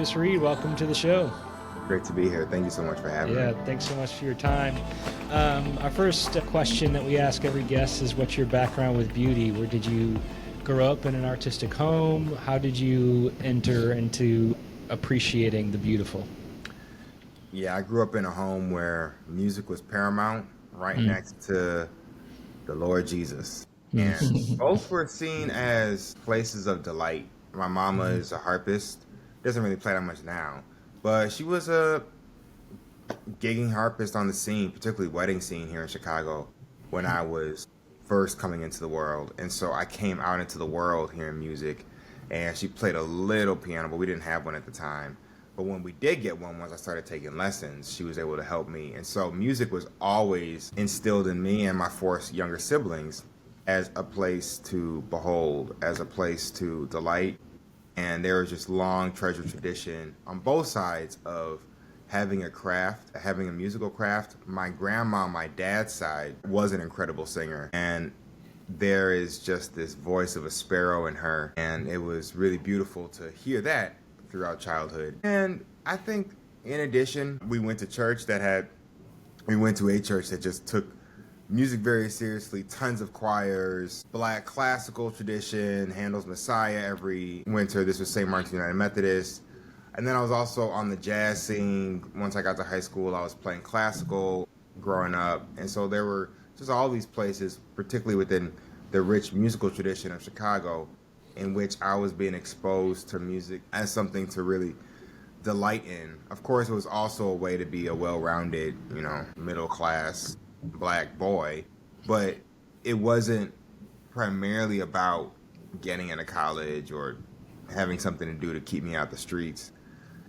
Davis Reid. Welcome to the show. Great to be here. Thank you so much for having me. Yeah, thanks so much for your time. Our first question that we ask every guest is, what's your background with beauty? Where did you grow up in an artistic home? How did you enter into appreciating the beautiful? Yeah, I grew up in a home where music was paramount, right next to the Lord Jesus. And both were seen as places of delight. My mama is a harpist, doesn't really play that much now, but she was a gigging harpist on the scene, particularly wedding scene here in Chicago when I was first coming into the world. And so I came out into the world hearing music, and she played a little piano, but we didn't have one at the time. But when we did get one, once I started taking lessons, she was able to help me. And so music was always instilled in me and my four younger siblings as a place to behold, as a place to delight. And there was just long treasured tradition on both sides of having a craft, having a musical craft. My grandma on my dad's side was an incredible singer, and there is just this voice of a sparrow in her, and it was really beautiful to hear that throughout childhood. And I think in addition, we went to a church that just took music very seriously, tons of choirs, Black classical tradition, Handel's Messiah every winter. This was St. Martin's United Methodist. And then I was also on the jazz scene. Once I got to high school, I was playing classical growing up. And so there were just all these places, particularly within the rich musical tradition of Chicago, in which I was being exposed to music as something to really delight in. Of course, it was also a way to be a well-rounded, middle-class Black boy, but it wasn't primarily about getting into college or having something to do to keep me out the streets,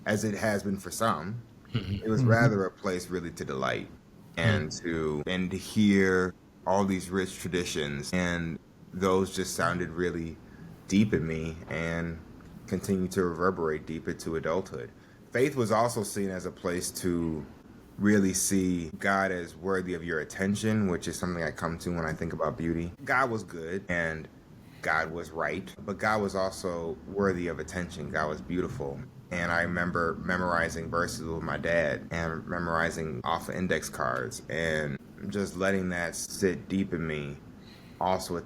as it has been for some. It was rather a place really to delight and to hear all these rich traditions, and those just sounded really deep in me and continue to reverberate deep into adulthood. Faith was also seen as a place to really see God as worthy of your attention, which is something I come to when I think about beauty. God was good and God was right, but God was also worthy of attention. God was beautiful. And I remember memorizing verses with my dad and memorizing off of index cards, and just letting that sit deep in me also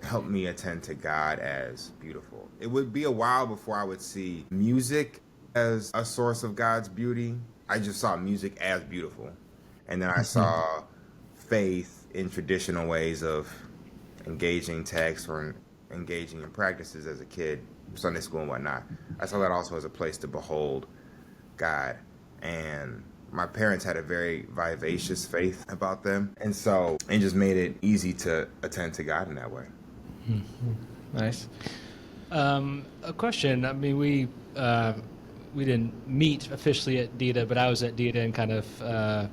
helped me attend to God as beautiful. It would be a while before I would see music as a source of God's beauty. I just saw music as beautiful. And then I saw faith in traditional ways of engaging text or engaging in practices as a kid, Sunday school and whatnot. I saw that also as a place to behold God. And my parents had a very vivacious faith about them. And so it just made it easy to attend to God in that way. Nice. A question. I mean, we didn't meet officially at DITA, but I was at DITA and kind of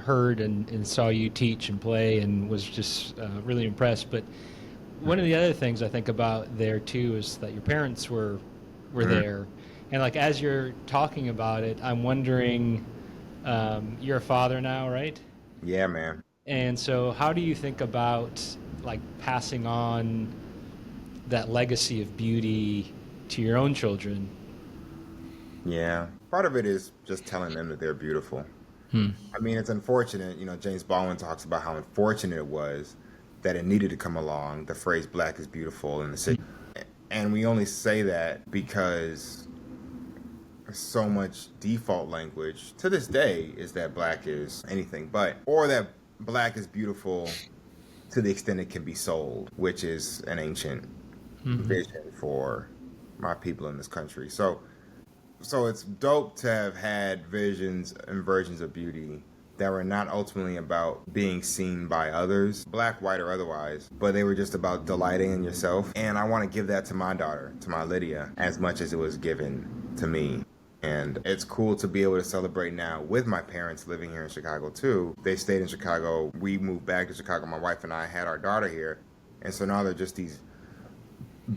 heard and saw you teach and play and was just really impressed. But one of the other things I think about there too is that your parents were there, and like as you're talking about it, I'm wondering, you're a father now, right? Yeah, man. And so how do you think about like passing on that legacy of beauty to your own children? Yeah. Part of it is just telling them that they're beautiful. I mean, it's unfortunate. James Baldwin talks about how unfortunate it was that it needed to come along, the phrase Black is beautiful in the city. And we only say that because so much default language to this day is that Black is anything but, or that Black is beautiful to the extent it can be sold, which is an ancient vision for my people in this country. So it's dope to have had visions and versions of beauty that were not ultimately about being seen by others, Black, white, or otherwise, but they were just about delighting in yourself. And I want to give that to my daughter, to my Lydia, as much as it was given to me. And it's cool to be able to celebrate now with my parents living here in Chicago too. They stayed in Chicago. We moved back to Chicago. My wife and I had our daughter here. And so now they're just these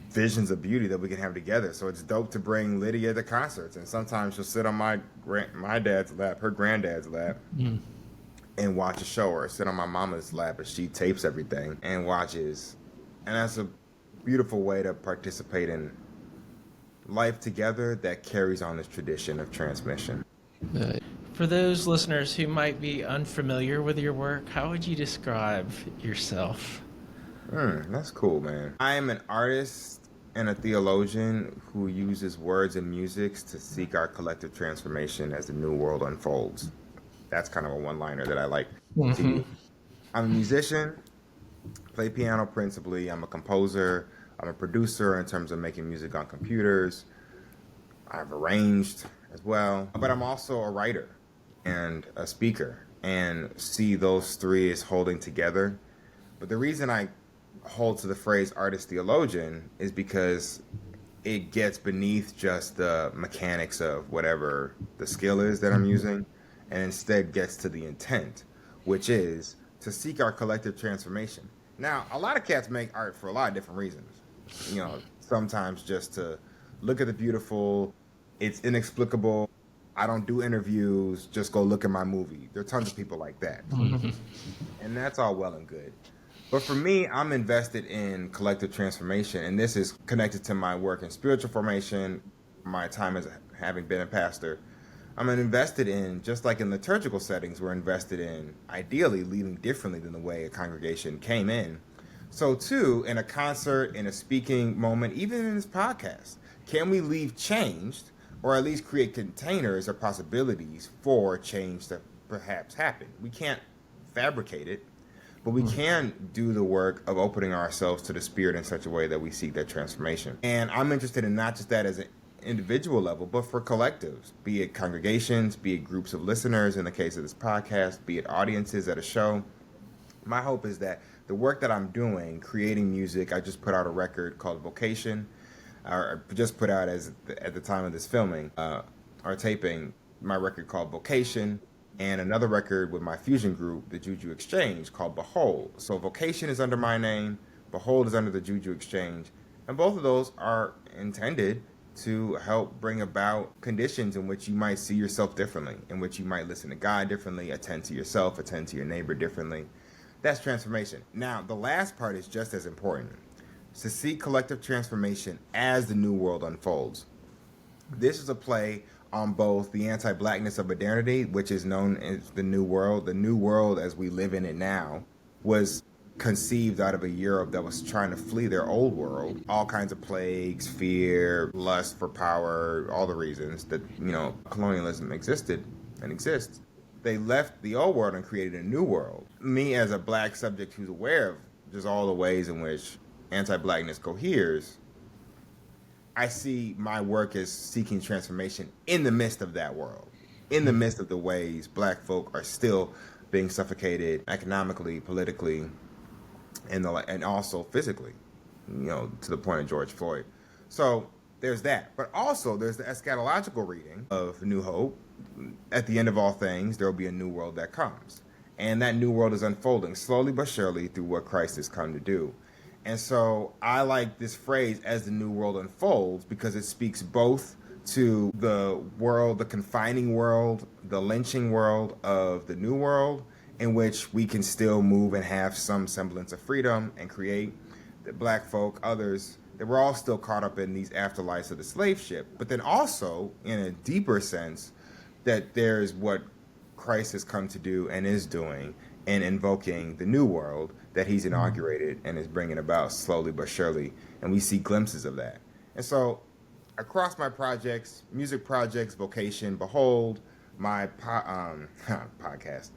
visions of beauty that we can have together. So it's dope to bring Lydia to concerts, and sometimes she'll sit on my dad's lap, her granddad's lap, and watch a show, or sit on my mama's lap as she tapes everything and watches. And that's a beautiful way to participate in life together that carries on this tradition of transmission. For those listeners who might be unfamiliar with your work, how would you describe yourself? That's cool, man. I am an artist and a theologian who uses words and musics to seek our collective transformation as the new world unfolds. That's kind of a one-liner that I like to use. I'm a musician, play piano principally. I'm a composer. I'm a producer in terms of making music on computers. I've arranged as well. But I'm also a writer and a speaker, and see those three as holding together. But the reason I hold to the phrase artist theologian is because it gets beneath just the mechanics of whatever the skill is that I'm using, and instead gets to the intent, which is to seek our collective transformation. Now, a lot of cats make art for a lot of different reasons. Sometimes just to look at the beautiful, it's inexplicable. I don't do interviews, just go look at my movie. There are tons of people like that. And that's all well and good. But for me, I'm invested in collective transformation, and this is connected to my work in spiritual formation, my time as having been a pastor. I'm invested in, just like in liturgical settings, we're invested in ideally leading differently than the way a congregation came in. So too, in a concert, in a speaking moment, even in this podcast, can we leave changed, or at least create containers or possibilities for change to perhaps happen? We can't fabricate it, but we can do the work of opening ourselves to the Spirit in such a way that we seek that transformation. And I'm interested in not just that as an individual level, but for collectives, be it congregations, be it groups of listeners in the case of this podcast, be it audiences at a show. My hope is that the work that I'm doing, creating music, I just put out a record called Vocation, or just put out at the time of this filming, or taping, my record called Vocation, and another record with my fusion group, the Juju Exchange, called Behold. So Vocation is under my name, Behold is under the Juju Exchange, and both of those are intended to help bring about conditions in which you might see yourself differently, in which you might listen to God differently, attend to yourself, attend to your neighbor differently. That's transformation. Now, the last part is just as important. To seek collective transformation as the new world unfolds. This is a play on both the anti-blackness of modernity, which is known as the New World. The New World, as we live in it now, was conceived out of a Europe that was trying to flee their old world. All kinds of plagues, fear, lust for power, all the reasons that, colonialism existed and exists. They left the old world and created a new world. Me, as a black subject who's aware of just all the ways in which anti-blackness coheres, I see my work as seeking transformation in the midst of that world, in the midst of the ways black folk are still being suffocated economically, politically, and also physically, to the point of George Floyd. So there's that. But also there's the eschatological reading of New Hope. At the end of all things, there will be a new world that comes. And that new world is unfolding slowly but surely through what Christ has come to do. And so I like this phrase, as the new world unfolds, because it speaks both to the world, the confining world, the lynching world of the new world, in which we can still move and have some semblance of freedom and create, the black folk, others, that we're all still caught up in these afterlives of the slave ship. But then also, in a deeper sense, that there's what Christ has come to do and is doing in invoking the new world that he's inaugurated and is bringing about slowly but surely. And we see glimpses of that. And so across my projects, music projects, Vocation, Behold, my podcast,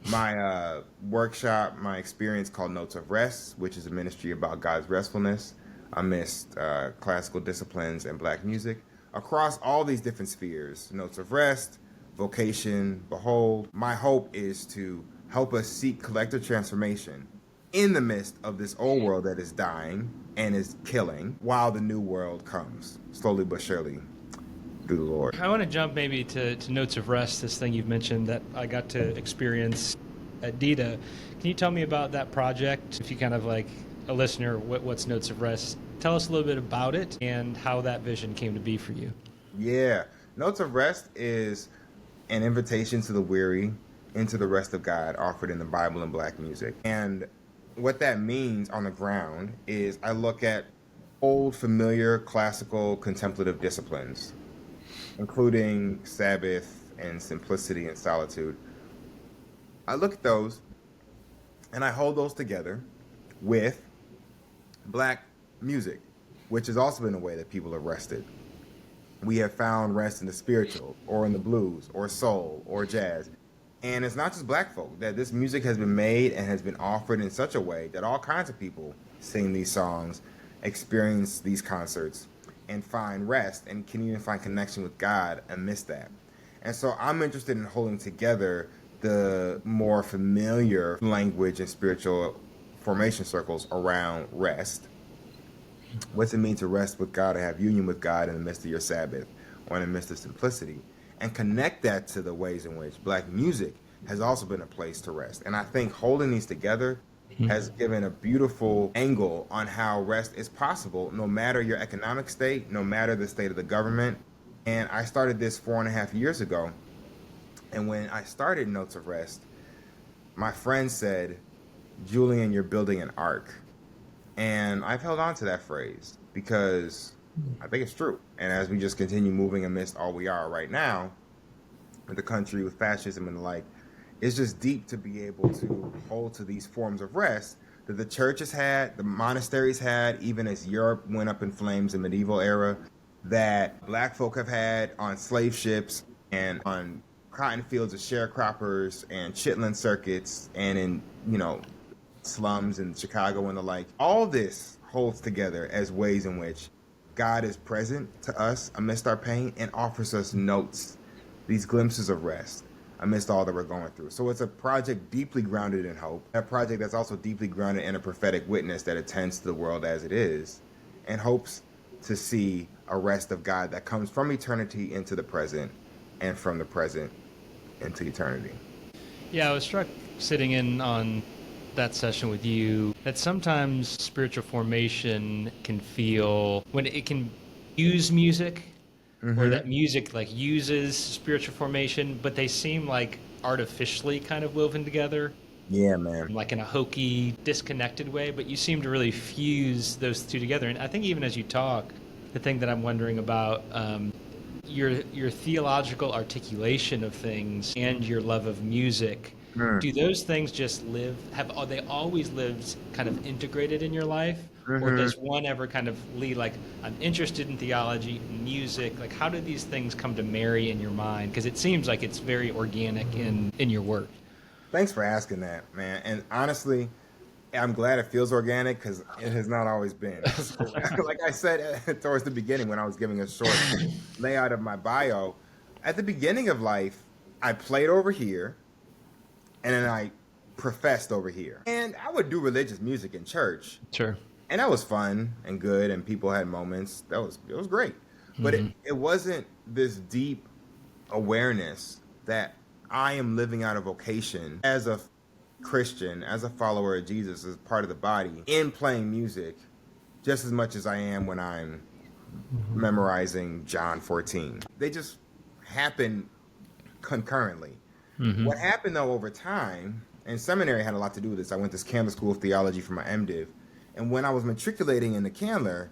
my workshop, my experience called Notes of Rest, which is a ministry about God's restfulness amidst classical disciplines and black music. Across all these different spheres, Notes of Rest, Vocation, Behold, my hope is to help us seek collective transformation in the midst of this old world that is dying and is killing, while the new world comes, slowly but surely, through the Lord. I want to jump maybe to Notes of Rest, this thing you've mentioned that I got to experience at DITA. Can you tell me about that project? If you kind of like a listener, what's Notes of Rest? Tell us a little bit about it and how that vision came to be for you. Yeah. Notes of Rest is an invitation to the weary into the rest of God offered in the Bible and black music. And what that means on the ground is I look at old, familiar, classical, contemplative disciplines, including Sabbath and simplicity and solitude. I look at those and I hold those together with black music, which has also been a way that people have rested. We have found rest in the spiritual, or in the blues, or soul, or jazz. And it's not just black folk, that this music has been made and has been offered in such a way that all kinds of people sing these songs, experience these concerts, and find rest and can even find connection with God amidst that. And so I'm interested in holding together the more familiar language and spiritual formation circles around rest. What's it mean to rest with God, to have union with God in the midst of your Sabbath or in the midst of simplicity? And connect that to the ways in which black music has also been a place to rest. And I think holding these together has given a beautiful angle on how rest is possible, no matter your economic state, no matter the state of the government. And I started this 4.5 years ago. And when I started Notes of Rest, my friend said, "Julian, you're building an ark." And I've held on to that phrase because I think it's true. And as we just continue moving amidst all we are right now, with the country, with fascism and the like, it's just deep to be able to hold to these forms of rest that the church has had, the monasteries had, even as Europe went up in flames in the medieval era, that black folk have had on slave ships and on cotton fields of sharecroppers and chitlin circuits and in, slums in Chicago and the like. All this holds together as ways in which God is present to us amidst our pain and offers us notes, these glimpses of rest amidst all that we're going through. So it's a project deeply grounded in hope, a project that's also deeply grounded in a prophetic witness that attends to the world as it is and hopes to see a rest of God that comes from eternity into the present and from the present into eternity. Yeah, I was struck sitting in on that session with you that sometimes spiritual formation can feel when it can use music or that music like uses spiritual formation, but they seem like artificially kind of woven together. Yeah, man. Like in a hokey, disconnected way, but you seem to really fuse those two together. And I think even as you talk, the thing that I'm wondering about your theological articulation of things and your love of music, do those things just have they always lived kind of integrated in your life? Or does one ever kind of lead, like, I'm interested in theology, music, like how do these things come to marry in your mind? Because it seems like it's very organic in your work. Thanks for asking that, man. And honestly, I'm glad it feels organic because it has not always been. Like I said towards the beginning when I was giving a short layout of my bio, at the beginning of life, I played over here and then I professed over here. And I would do religious music in church. Sure. And that was fun and good and people had moments. It was great. But it wasn't this deep awareness that I am living out a vocation as a Christian, as a follower of Jesus, as part of the body, in playing music, just as much as I am when I'm memorizing John 14. They just happen concurrently. What happened, though, over time, and seminary had a lot to do with this. I went to Candler School of Theology for my MDiv. And when I was matriculating into Candler,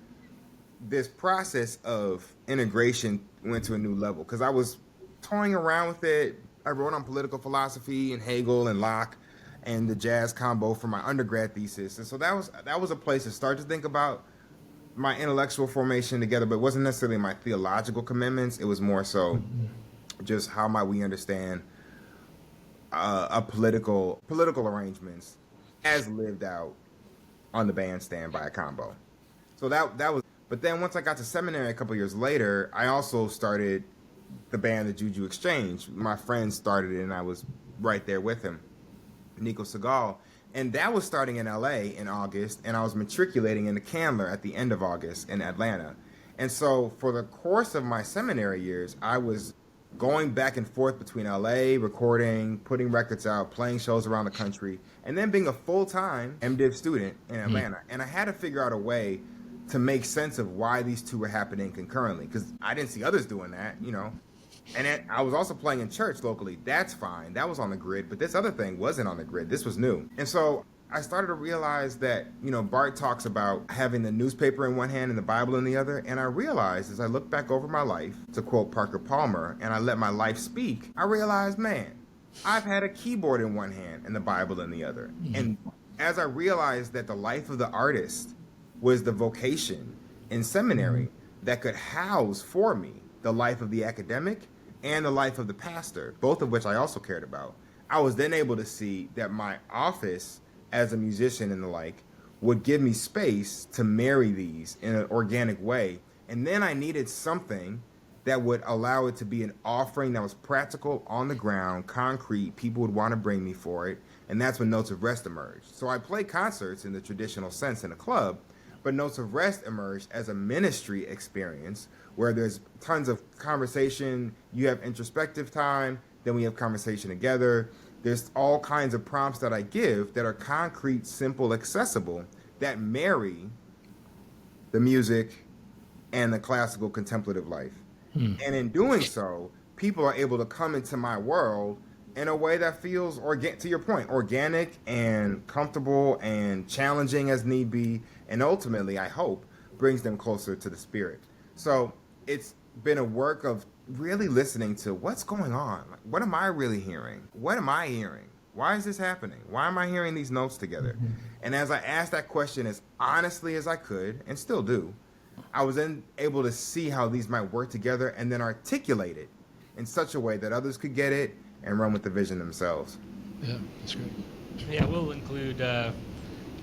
this process of integration went to a new level because I was toying around with it. I wrote on political philosophy and Hegel and Locke and the jazz combo for my undergrad thesis. And so that was a place to start to think about my intellectual formation together, but it wasn't necessarily my theological commitments. It was more so just how might we understand political arrangements as lived out on the bandstand by a combo. So that was, but then once I got to seminary a couple years later, I also started the band, the Juju Exchange. My friend started it and I was right there with him, Nico Segal. And that was starting in LA in August, and I was matriculating into Candler at the end of August in Atlanta. And so for the course of my seminary years, I was going back and forth between LA, recording, putting records out, playing shows around the country, and then being a full-time MDiv student in Atlanta. And I had to figure out a way to make sense of why these two were happening concurrently, because I didn't see others doing that, And then I was also playing in church locally. That's fine. That was on the grid. But this other thing wasn't on the grid. This was new. And so I started to realize that, Bart talks about having the newspaper in one hand and the Bible in the other. And I realized as I look back over my life, to quote Parker Palmer, and I let my life speak, I realized, man, I've had a keyboard in one hand and the Bible in the other. And as I realized that the life of the artist was the vocation in seminary that could house for me the life of the academic and the life of the pastor, both of which I also cared about, I was then able to see that my office as a musician and the like would give me space to marry these in an organic way. And then I needed something that would allow it to be an offering that was practical, on the ground, concrete. People would want to bring me for it. And that's when Notes of Rest emerged. So I play concerts in the traditional sense in a club, but Notes of Rest emerged as a ministry experience where there's tons of conversation. You have introspective time, then we have conversation together. There's all kinds of prompts that I give that are concrete, simple, accessible, that marry the music and the classical contemplative life. And in doing so, people are able to come into my world in a way that feels, to your point, organic and comfortable and challenging as need be, and ultimately, I hope, brings them closer to the Spirit. So it's been a work of really listening to what's going on. Like, what am I really hearing? What am I hearing? Why is this happening? Why am I hearing these notes together? And as I asked that question as honestly as I could, and still do, I was then able to see how these might work together and then articulate it in such a way that others could get it and run with the vision themselves. Yeah, that's great. Yeah, we'll include a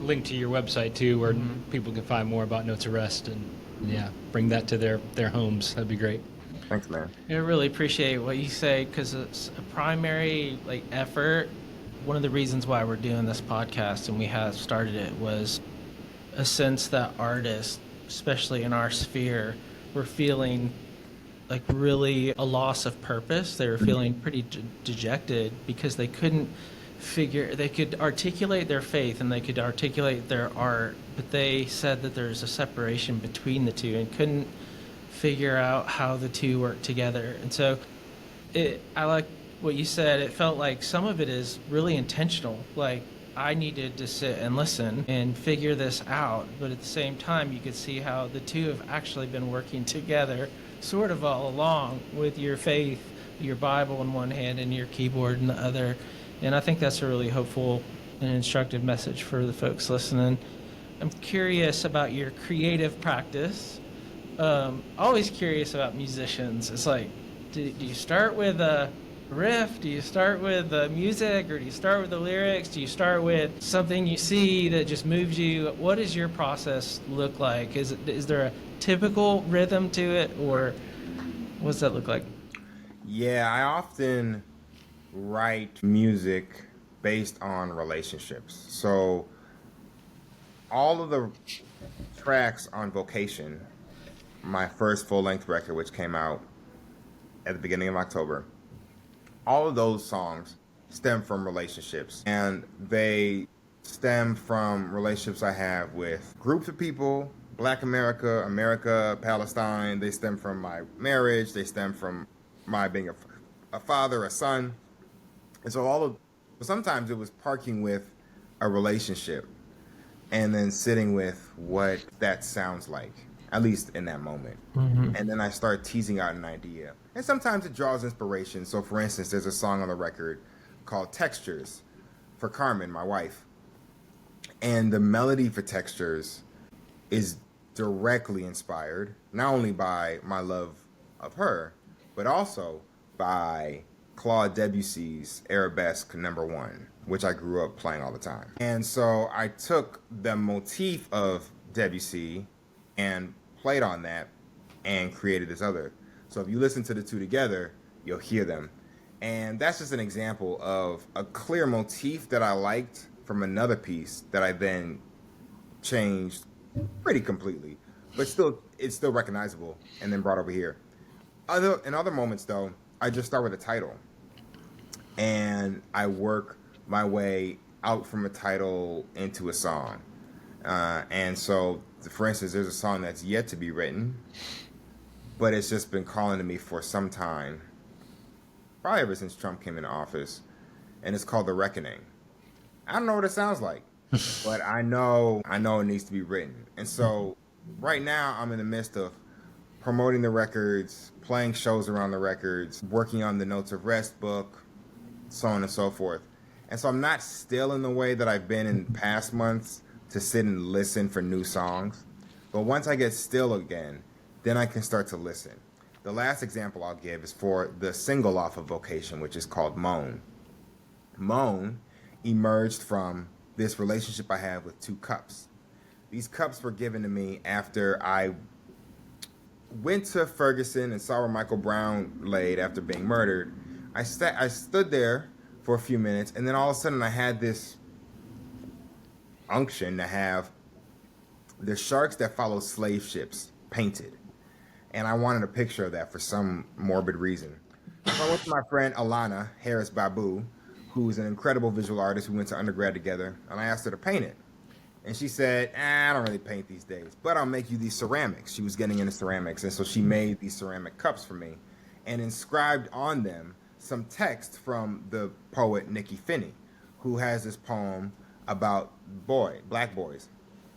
link to your website too, where people can find more about Notes of Rest and bring that to their homes. That'd be great. Thanks, man. I really appreciate what you say, because it's a primary effort. One of the reasons why we're doing this podcast and we have started it was a sense that artists, especially in our sphere, were feeling like really a loss of purpose. They were feeling pretty dejected because they couldn't they could articulate their faith and they could articulate their art, but they said that there's a separation between the two and couldn't figure out how the two work together. And so I like what you said. It felt like some of it is really intentional. Like, I needed to sit and listen and figure this out, but at the same time, you could see how the two have actually been working together sort of all along, with your faith, your Bible in one hand and your keyboard in the other. And I think that's a really hopeful and instructive message for the folks listening. I'm curious about your creative practice. Always curious about musicians. It's like, do you start with a riff? Do you start with the music, or do you start with the lyrics? Do you start with something you see that just moves you? What does your process look like? Is there a typical rhythm to it, or what does that look like? Yeah, I often write music based on relationships. So all of the tracks on Vocation, my first full-length record, which came out at the beginning of October, all of those songs stem from relationships. And they stem from relationships I have with groups of people, Black America, Palestine. They stem from my marriage. They stem from my being a father, a son. And so sometimes it was parking with a relationship and then sitting with what that sounds like, at least in that moment. And then I start teasing out an idea. And sometimes it draws inspiration. So for instance, there's a song on the record called Textures for Carmen, my wife. And the melody for Textures is directly inspired, not only by my love of her, but also by Claude Debussy's Arabesque No. 1, which I grew up playing all the time. And so I took the motif of Debussy and played on that and created this other. So if you listen to the two together, you'll hear them. And that's just an example of a clear motif that I liked from another piece that I then changed pretty completely, but it's still recognizable, and then brought over here. In other moments, though, I just start with a title, and I work my way out from a title into a song. And so, for instance, there's a song that's yet to be written, but it's just been calling to me for some time, probably ever since Trump came into office, and it's called The Reckoning. I don't know what it sounds like, but I know it needs to be written. And so right now I'm in the midst of promoting the records, playing shows around the records, working on the Notes of Rest book, so on and so forth. And so I'm not still in the way that I've been in past months to sit and listen for new songs. But once I get still again, then I can start to listen. The last example I'll give is for the single off of Vocation, which is called Moan. Moan emerged from this relationship I have with two cups. These cups were given to me after I went to Ferguson and saw where Michael Brown laid after being murdered. I stood there for a few minutes, and then all of a sudden I had this unction to have the sharks that follow slave ships painted. And I wanted a picture of that for some morbid reason. So I went to my friend Alana Harris Babu, who's an incredible visual artist. We went to undergrad together, and I asked her to paint it. And she said, I don't really paint these days, but I'll make you these ceramics. She was getting into ceramics, and so she made these ceramic cups for me and inscribed on them some text from the poet Nikki Finney, who has this poem about black boys,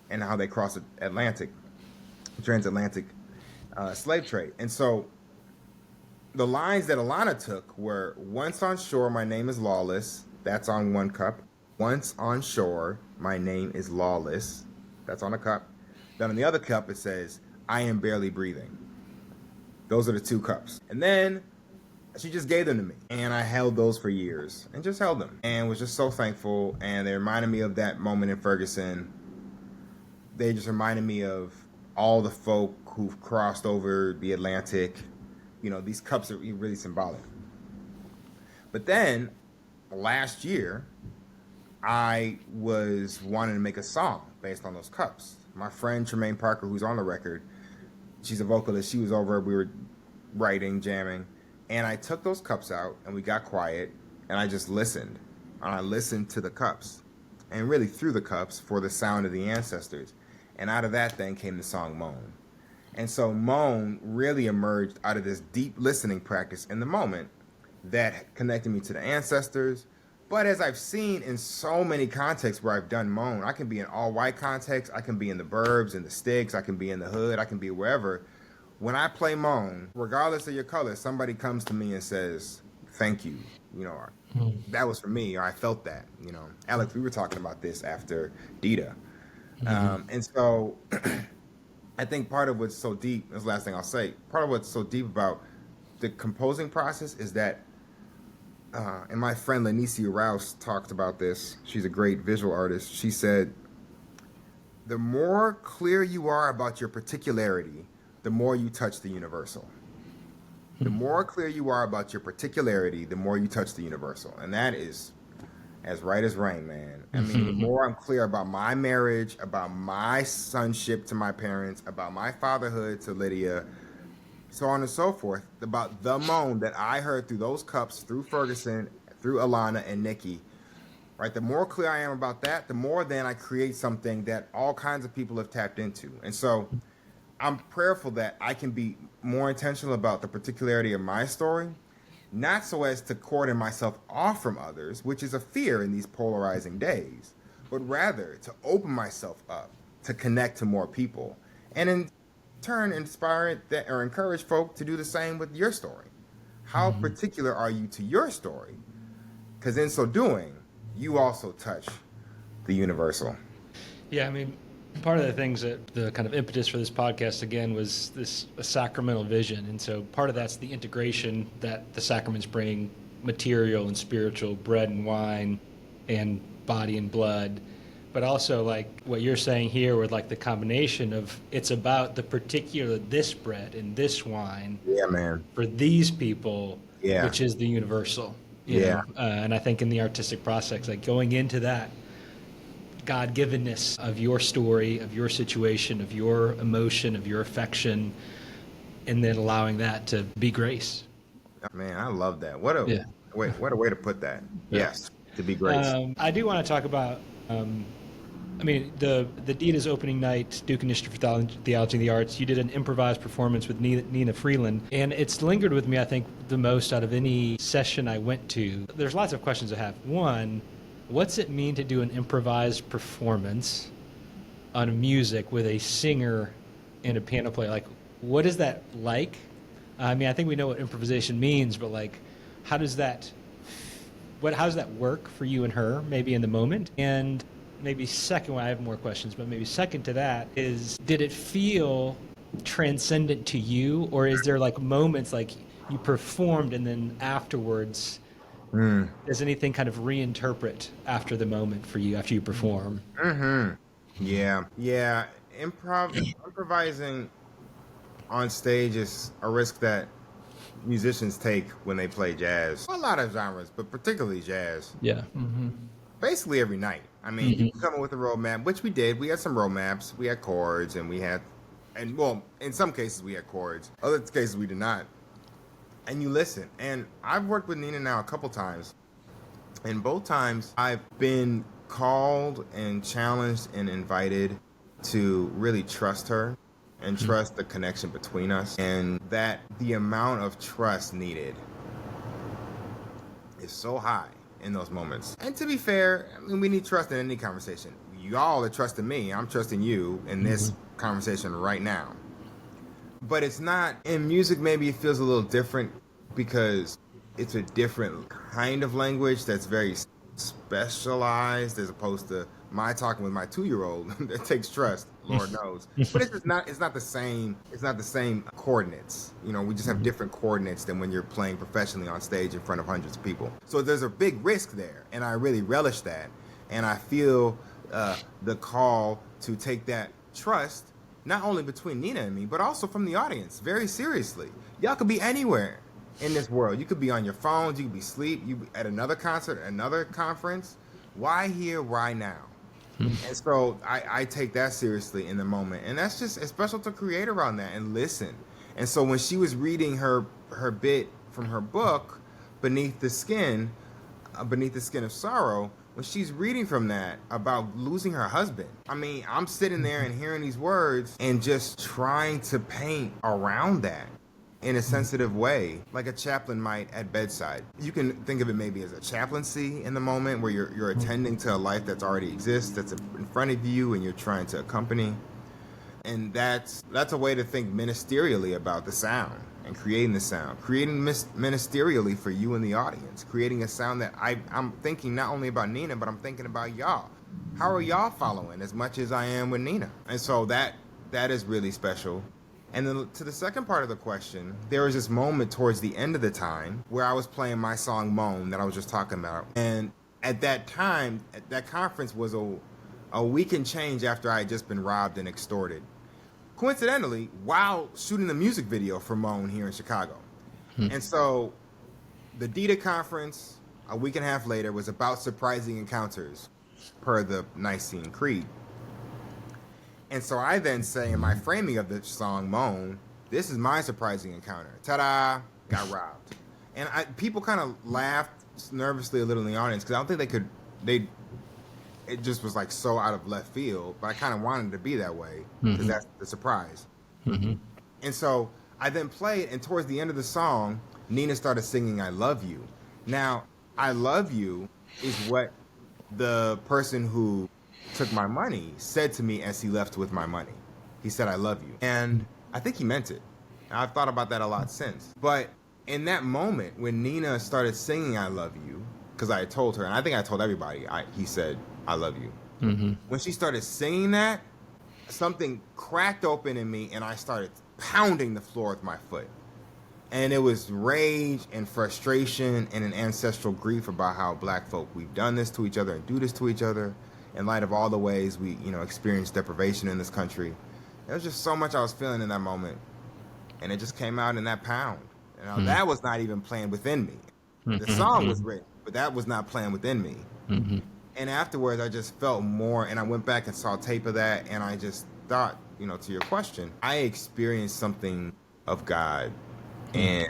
and how they cross the Atlantic, transatlantic slave trade. And so the lines that Alana took were, once on shore, my name is lawless. That's on one cup. Once on shore, my name is lawless. That's on a cup. Then on the other cup, it says, I am barely breathing. Those are the two cups. And then she just gave them to me. And I held those for years and just held them and was just so thankful. And they reminded me of that moment in Ferguson. They just reminded me of all the folk who've crossed over the Atlantic. You know, these cups are really symbolic. But then last year, I was wanting to make a song based on those cups. My friend Tremaine Parker, who's on the record, she's a vocalist. She was over, we were writing, jamming. And I took those cups out and we got quiet and I just listened. And I listened to the cups and really through the cups for the sound of the ancestors. And out of that then came the song Moan. And so Moan really emerged out of this deep listening practice in the moment that connected me to the ancestors. But as I've seen in so many contexts where I've done Moan, I can be in all white context, I can be in the burbs, in the sticks, I can be in the hood, I can be wherever. When I play Moan, regardless of your color, somebody comes to me and says, thank you, or that was for me, or I felt that, Alex, we were talking about this after Dita. And so I think part of what's so deep, this is the last thing I'll say, part of what's so deep about the composing process is that, and my friend Lanicia Rouse talked about this, she's a great visual artist, she said, the more clear you are about your particularity, the more you touch the universal. The more clear you are about your particularity, the more you touch the universal. And that is as right as rain, man. I mean, the more I'm clear about my marriage, about my sonship to my parents, about my fatherhood to Lydia, so on and so forth, about the moan that I heard through those cups, through Ferguson, through Alana and Nikki, right? The more clear I am about that, the more then I create something that all kinds of people have tapped into. And so I'm prayerful that I can be more intentional about the particularity of my story, not so as to cordon myself off from others, which is a fear in these polarizing days, but rather to open myself up to connect to more people and in turn inspire or encourage folk to do the same with your story. How particular are you to your story? Because in so doing, you also touch the universal. Yeah, I mean, part of the things that the kind of impetus for this podcast again was this a sacramental vision, and so part of that's the integration that the sacraments bring, material and spiritual, bread and wine, and body and blood, but also like what you're saying here with like the combination of it's about the particular this bread and this wine, Yeah, man, for these people, yeah, which is the universal, you know? And I think in the artistic process, like going into that God-givenness of your story, of your situation, of your emotion, of your affection, and then allowing that to be grace. Man, I love that. What a way to put that. Yeah. Yes, to be grace. I do want to talk about, I mean, the Dita's opening night, Duke Initiative for Theology and the Arts, you did an improvised performance with Nina Freeland, and it's lingered with me, I think, the most out of any session I went to. There's lots of questions I have. One, what's it mean to do an improvised performance on music with a singer and a piano player? Like, what is that like? I mean, I think we know what improvisation means, but like, how does that work for you and her, maybe in the moment? And maybe second, I have more questions, but maybe second to that is, did it feel transcendent to you, or is there like moments like you performed and then afterwards, does anything kind of reinterpret after the moment for you after you perform? Yeah. Improvising on stage is a risk that musicians take when they play jazz. A lot of genres, but particularly jazz. Yeah. Basically every night. I mean, you come up with a roadmap, which we did. We had some roadmaps. We had chords, and well, in some cases we had chords. Other cases we did not. And you listen. And I've worked with Nina now a couple times. And both times I've been called and challenged and invited to really trust her and trust the connection between us. And that the amount of trust needed is so high in those moments. And to be fair, I mean, we need trust in any conversation. Y'all are trusting me. I'm trusting you in this conversation right now. But it's not, in music maybe it feels a little different because it's a different kind of language that's very specialized as opposed to my talking with my 2-year-old that takes trust, Lord knows. But it's not the same coordinates. You know, we just have different coordinates than when you're playing professionally on stage in front of hundreds of people. So there's a big risk there, and I really relish that. And I feel the call to take that trust, not only between Nina and me, but also from the audience, very seriously. Y'all could be anywhere in this world. You could be on your phones, you could be asleep, you be at another concert, another conference. Why here, why now? And so I take that seriously in the moment. And that's just, it's special to create around that and listen. And so when she was reading her bit from her book, Beneath the Skin of Sorrow, when she's reading from that about losing her husband, I mean, I'm sitting there and hearing these words and just trying to paint around that in a sensitive way, like a chaplain might at bedside. You can think of it maybe as a chaplaincy in the moment where you're attending to a life that's already exists, that's in front of you, and you're trying to accompany. And that's a way to think ministerially about the sound and creating the sound, creating ministerially for you and the audience, creating a sound that I'm thinking not only about Nina, but I'm thinking about y'all. How are y'all following as much as I am with Nina? And so that is really special. And then to the second part of the question, there was this moment towards the end of the time where I was playing my song Moan that I was just talking about. And at that time, that conference was a week and change after I had just been robbed and extorted. Coincidentally, while shooting the music video for Moan here in Chicago. And so the DITA conference a week and a half later was about surprising encounters per the Nicene Creed. And so I then say in my framing of the song Moan, this is my surprising encounter. Ta-da, got robbed. And people kind of laughed nervously a little in the audience because I don't think it just was like so out of left field, but I kind of wanted it to be that way because that's the surprise. And so I then played, and towards the end of the song, Nina started singing I Love You. Now, I Love You is what the person who took my money said to me as he left with my money. He said, I love you. And I think he meant it. I've thought about that a lot since. But in that moment, when Nina started singing I Love You, because I had told her, and I think I told everybody, he said, I love you. When she started singing that, something cracked open in me and I started pounding the floor with my foot. And it was rage and frustration and an ancestral grief about how black folk, we've done this to each other and do this to each other in light of all the ways we, experience deprivation in this country. There was just so much I was feeling in that moment. And it just came out in that pound. That was not even playing within me. The song was written, but that was not playing within me. And afterwards, I just felt more, and I went back and saw tape of that, and I just thought, to your question, I experienced something of God in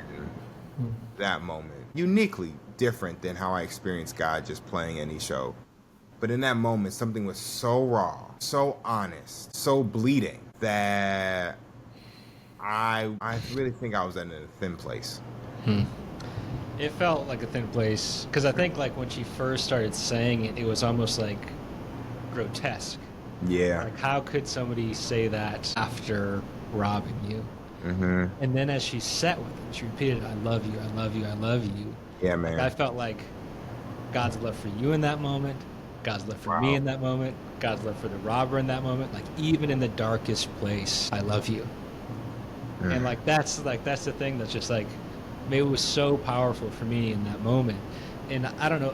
that moment. Uniquely different than how I experienced God just playing any show. But in that moment, something was so raw, so honest, so bleeding that I really think I was in a thin place. It felt like a thin place because I think like when she first started saying it, it was almost like grotesque. Yeah. Like, how could somebody say that after robbing you? Mm-hmm. And then as she sat with it, she repeated, "I love you, I love you, I love you." Yeah, Like I man. felt like God's love for you in that moment, God's love for me Wow. in that moment, God's love for the robber in that moment. Like even in the darkest place, I love you. And Mm. like that's the thing that's just like maybe it was so powerful for me in that moment. And I don't know,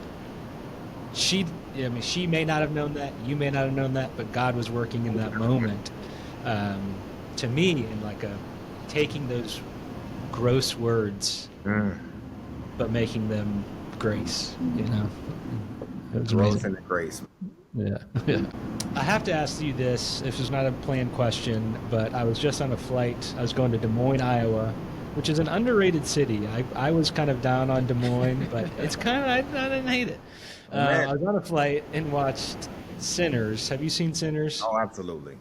she I mean she may not have known that, you may not have known that, but God was working in that moment um, to me in like a taking those gross words Mm. but making them grace, you know. It was Growth amazing. and the grace. Yeah. Yeah. I have to ask you this. This is not a planned question, but I was just on a flight. I was going to Des Moines, Iowa, which is an underrated city. I was kind of down on Des Moines, but it's kind of, I didn't hate it. Oh, man. I was on a flight and watched Sinners. Have you seen Sinners? Oh, absolutely.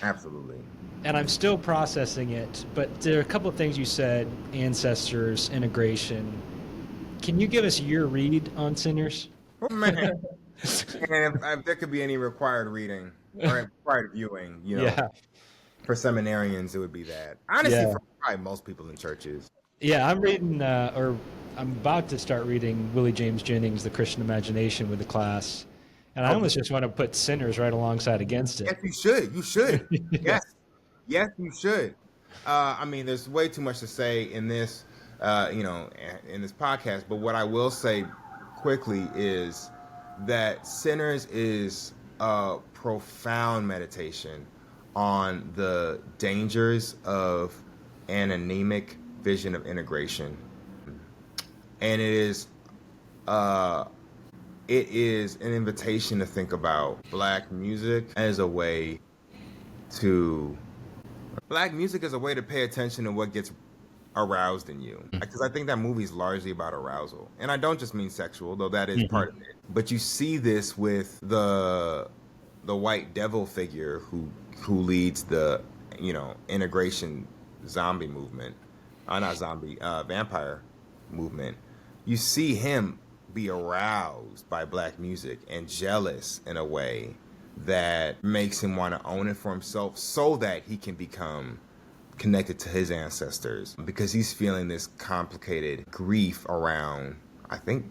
Absolutely. And I'm still processing it, but there are a couple of things you said, ancestors, integration. Can you give us your read on Sinners? Oh, man. And if there could be any required reading or required viewing, Yeah. for seminarians, it would be that. Honestly, Yeah. for probably most people in churches. Yeah, I'm reading, or I'm about to start reading Willie James Jennings' The Christian Imagination with the class. And I Okay. almost just want to put Sinners right alongside against it. Yes, you should. You should. Yeah. Yes. Yes, you should. I mean, there's way too much to say in this, in this podcast. But what I will say quickly is that Sinners is a profound meditation on the dangers of an anemic vision of integration, and uh, it is an invitation to think about black music as a way to black music as a way to pay attention to what gets aroused in you, because I think that movie is largely about arousal, and I don't just mean sexual, though that is part of it. But you see this with the white devil figure who leads the integration zombie movement, not zombie vampire movement. You see him be aroused by black music and jealous in a way that makes him want to own it for himself so that he can become connected to his ancestors, because he's feeling this complicated grief around, I think,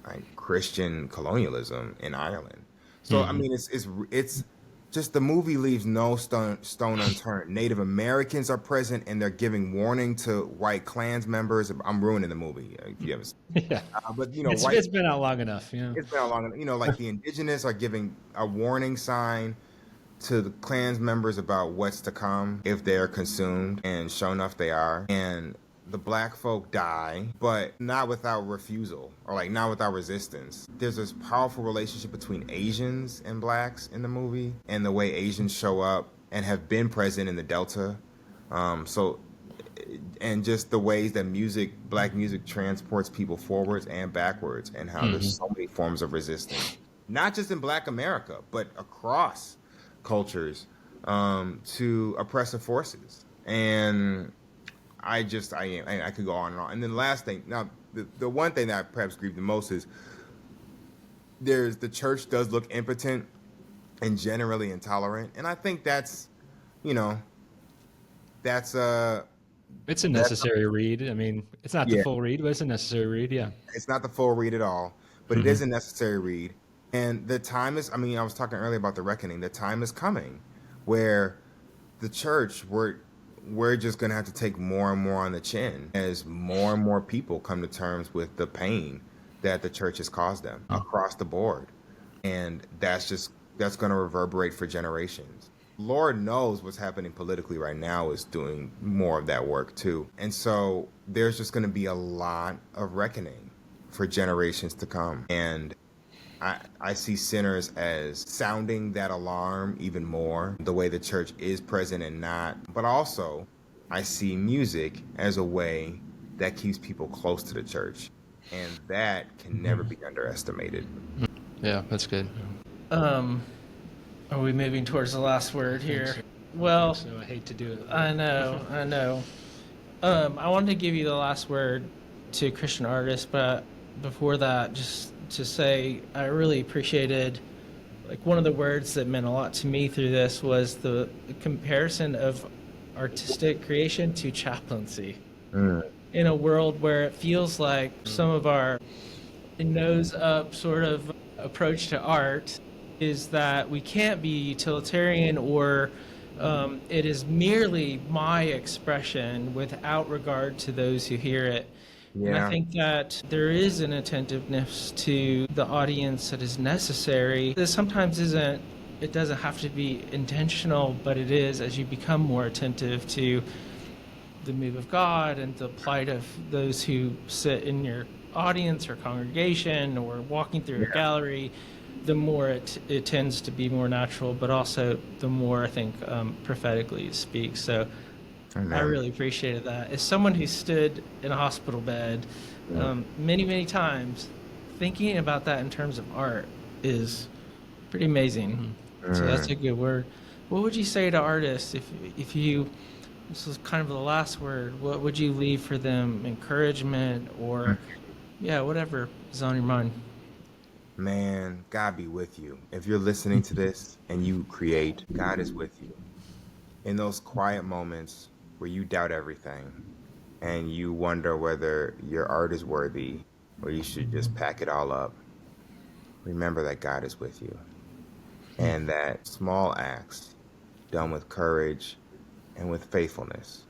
like Christian colonialism in Ireland. So I mean, it's just the movie leaves no stone unturned. Native Americans are present, and they're giving warning to white Klans members. I'm ruining the movie if you haven't. Yeah. But white. It's been out long enough, you know. It's been a long. Like the indigenous are giving a warning sign to the Klans members about what's to come if they're consumed, and sure enough, they are. And the black folk die, but not without refusal, or like not without resistance. There's this powerful relationship between Asians and blacks in the movie, and the way Asians show up and have been present in the Delta. And just the ways that black music transports people forwards and backwards, and how there's so many forms of resistance, not just in Black America, but across cultures, to oppressive forces. And I could go on and on. And then the last thing, now the one thing that perhaps grieved the most is the church does look impotent and generally intolerant, and I think that's that's It's a necessary read. I mean, it's not the yeah, full read, but it's a necessary read, yeah. it's not the full read at all, but it is a necessary read. And the time is, I mean, I was talking earlier about the reckoning. The time is coming where the church, we're just going to have to take more and more on the chin as more and more people come to terms with the pain that the church has caused them across the board. And that's going to reverberate for generations. Lord knows what's happening politically right now is doing more of that work too. And so there's just going to be a lot of reckoning for generations to come. And I see Sinners as sounding that alarm even more, the way the church is present and not. But also, I see music as a way that keeps people close to the church. And that can never be underestimated. Yeah, that's good. Are we moving towards the last word here? Well, I hate to do it. I know. I wanted to give you the last word to Christian artists, but before that, just to say I really appreciated, like, one of the words that meant a lot to me through this was the comparison of artistic creation to chaplaincy. In a world where it feels like some of our nose up sort of approach to art is that we can't be utilitarian, or it is merely my expression without regard to those who hear it. And I Yeah. think that there is an attentiveness to the audience that is necessary. That sometimes isn't, it doesn't have to be intentional, but it is as you become more attentive to the move of God and the plight of those who sit in your audience or congregation or walking through a gallery, the more it tends to be more natural, but also the more, I think, prophetically it speaks. So Amen. I really appreciated that. As someone who stood in a hospital bed many, many times, thinking about that in terms of art is pretty amazing. So that's a good word. What would you say to artists if you, this is kind of the last word, what would you leave for them? Encouragement or, yeah, whatever is on your mind. Man, God be with you. If you're listening to this and you create, God is with you. In those quiet moments where you doubt everything and you wonder whether your art is worthy or you should just pack it all up, remember that God is with you. And that small acts done with courage and with faithfulness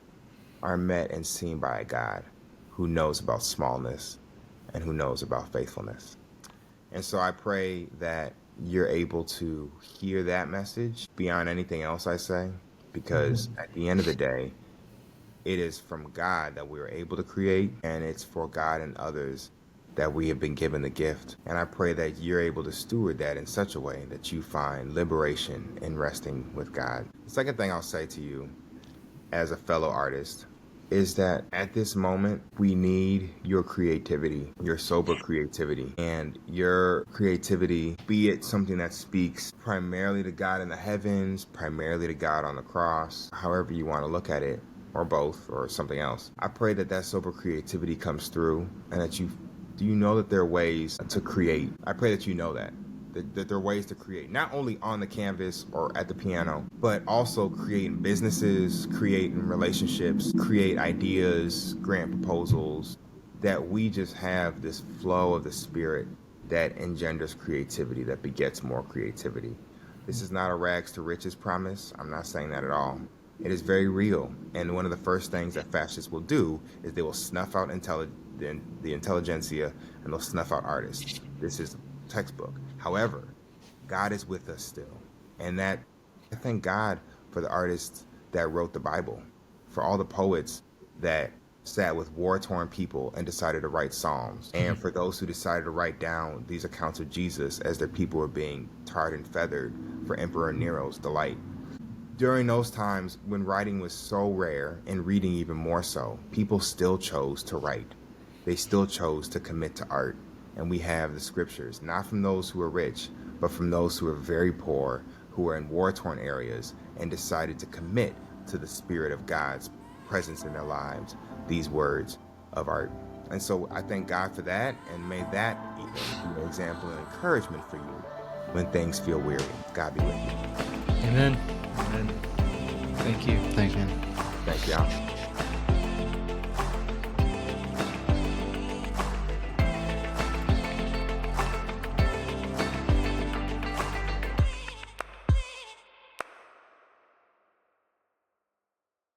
are met and seen by a God who knows about smallness and who knows about faithfulness. And so I pray that you're able to hear that message beyond anything else I say, because at the end of the day, it is from God that we are able to create, and it's for God and others that we have been given the gift. And I pray that you're able to steward that in such a way that you find liberation in resting with God. The second thing I'll say to you as a fellow artist is that at this moment, we need your creativity, your sober creativity, and your creativity, be it something that speaks primarily to God in the heavens, primarily to God on the cross, however you want to look at it, or both, or something else. I pray that that sober creativity comes through, and that you know that there are ways to create. I pray that you know that there are ways to create, not only on the canvas or at the piano, but also create in businesses, create in relationships, create ideas, grant proposals, that we just have this flow of the Spirit that engenders creativity, that begets more creativity. This is not a rags to riches promise. I'm not saying that at all. It is very real. And one of the first things that fascists will do is they will snuff out the intelligentsia, and they'll snuff out artists. This is textbook. However, God is with us still. And that, I thank God for the artists that wrote the Bible, for all the poets that sat with war-torn people and decided to write psalms, and for those who decided to write down these accounts of Jesus as their people were being tarred and feathered for Emperor Nero's delight. During those times when writing was so rare, and reading even more so, people still chose to write. They still chose to commit to art. And we have the scriptures, not from those who are rich, but from those who are very poor, who are in war-torn areas, and decided to commit to the Spirit of God's presence in their lives, these words of art. And so I thank God for that, and may that even be an example and encouragement for you when things feel weary. God be with you. Amen. Amen. Thank you. Thanks, man. Thank y'all.